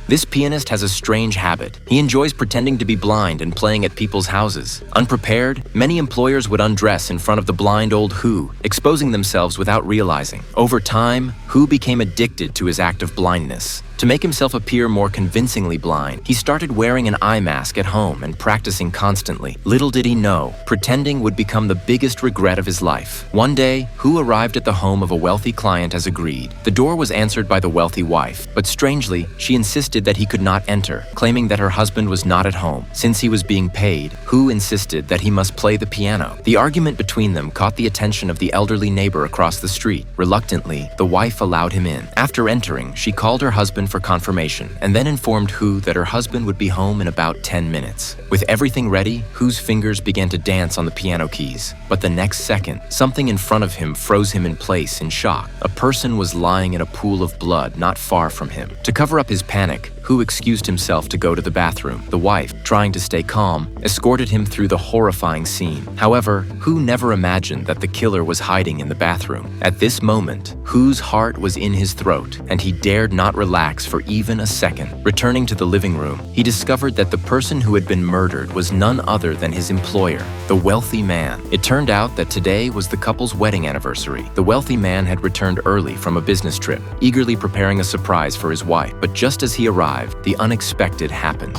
This pianist has a strange habit. He enjoys pretending to be blind and playing at people's houses. Unprepared, many employers would undress in front of the blind old Hu, exposing themselves without realizing. Over time, Hu became addicted to his act of blindness. To make himself appear more convincingly blind, he started wearing an eye mask at home and practicing constantly. Little did he know, pretending would become the biggest regret of his life. One day, Hu arrived at the home of a wealthy client as agreed. The door was answered by the wealthy wife, but strangely, she insisted that he could not enter, claiming that her husband was not at home. Since he was being paid, Hu insisted that he must play the piano. The argument between them caught the attention of the elderly neighbor across the street. Reluctantly, the wife allowed him in. After entering, she called her husband for confirmation and then informed Hu that her husband would be home in about 10 minutes. With everything ready, Hu's fingers began to dance on the piano keys. But the next second, something in front of him froze him in place in shock. A person was lying in a pool of blood not far from him. To cover up his panic, Hu excused himself to go to the bathroom. The wife, trying to stay calm, escorted him through the horrifying scene. However, Hu never imagined that the killer was hiding in the bathroom. At this moment, Hu's heart was in his throat, and he dared not relax for even a second. Returning to the living room, he discovered that the person who had been murdered was none other than his employer, the wealthy man. It turned out that today was the couple's wedding anniversary. The wealthy man had returned early from a business trip, eagerly preparing a surprise for his wife. But just as he arrived, the unexpected happened.